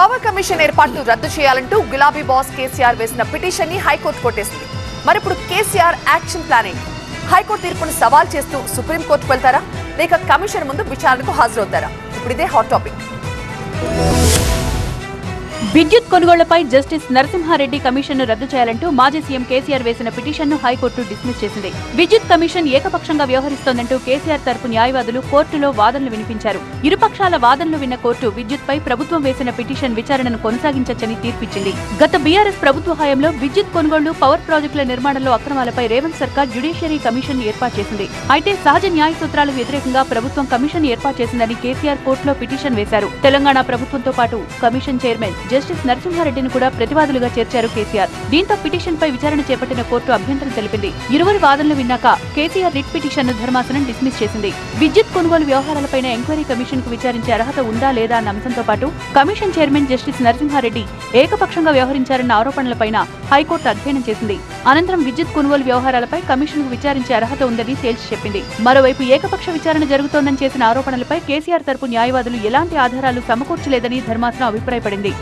Power commission ఏర్పాటును రద్దు చేయాలంటూ గులాబీ బాస్ కేసీఆర్ వేసిన పిటిషన్ ని హైకోర్టు కొట్టేసింది. మరిప్పుడు కేసీఆర్ యాక్షన్ ప్లాన్ ఏంటి? హైకోర్టు తీర్పును సవాల్ చేస్తూ సుప్రీంకోర్టుకు వెళ్తారా, లేక కమిషన్ ముందు విచారణకు హాజరవుతారా? ఇప్పుడు ఇదే హాట్ టాపిక్. విద్యుత్ కొనుగోళ్లపై జస్టిస్ నరసింహారెడ్డి కమిషన్ను రద్దు చేయాలంటూ మాజీ సీఎం కేసీఆర్ వేసిన పిటిషన్ను హైకోర్టు డిస్మిస్ చేసింది. విద్యుత్ కమిషన్ ఏకపక్షంగా వ్యవహరిస్తోందంటూ కేసీఆర్ తరపు న్యాయవాదులు కోర్టులో వాదనలు వినిపించారు. ఇరుపక్షాల వాదనలు విన్న కోర్టు విద్యుత్పై ప్రభుత్వం వేసిన పిటిషన్ విచారణను కొనసాగించొచ్చని తీర్పిచ్చింది. గత బీఆర్ఎస్ ప్రభుత్వ హయాంలో విద్యుత్ కొనుగోళ్లు, పవర్ ప్రాజెక్టుల నిర్మాణంలో అక్రమాలపై రేవంత్ సర్కార్ జ్యుడిషియరీ కమిషన్ ఏర్పాటు చేసింది. అయితే సహజ న్యాయ సూత్రాలకు వ్యతిరేకంగా ప్రభుత్వం కమిషన్ ఏర్పాటు చేసిందని కేసీఆర్ కోర్టులో పిటిషన్ వేశారు. తెలంగాణ ప్రభుత్వంతో పాటు కమిషన్ చైర్మన్ జస్టిస్ నరసింహారెడ్డిని కూడా ప్రతివాదులుగా చేర్చారు కేసీఆర్. దీంతో పిటిషన్ పై విచారణ చేపట్టిన కోర్టు అభ్యంతరం తెలిపింది. ఇరువురి వాదనలు విన్నాక కేసీఆర్ రిట్ పిటిషన్ ను ధర్మాసనం డిస్మిస్ చేసింది. విద్యుత్ కొనుగోలు వ్యవహారాలపైన ఎంక్వైరీ కమిషన్ కు విచారించే అర్హత ఉందా లేదా అన్న అంశంతో పాటు కమిషన్ చైర్మన్ జస్టిస్ నరసింహారెడ్డి ఏకపక్షంగా వ్యవహరించారన్న ఆరోపణలపైన హైకోర్టు అధ్యయనం చేసింది. అనంతరం విద్యుత్ కొనుగోలు వ్యవహారాలపై కమిషన్ కు విచారించే అర్హత ఉందని తేల్చి చెప్పింది. మరోవైపు ఏకపక్ష విచారణ జరుగుతోందని చేసిన ఆరోపణలపై కేసీఆర్ తరపు న్యాయవాదులు ఎలాంటి ఆధారాలు సమకూర్చలేదని ధర్మాసనం అభిప్రాయపడింది.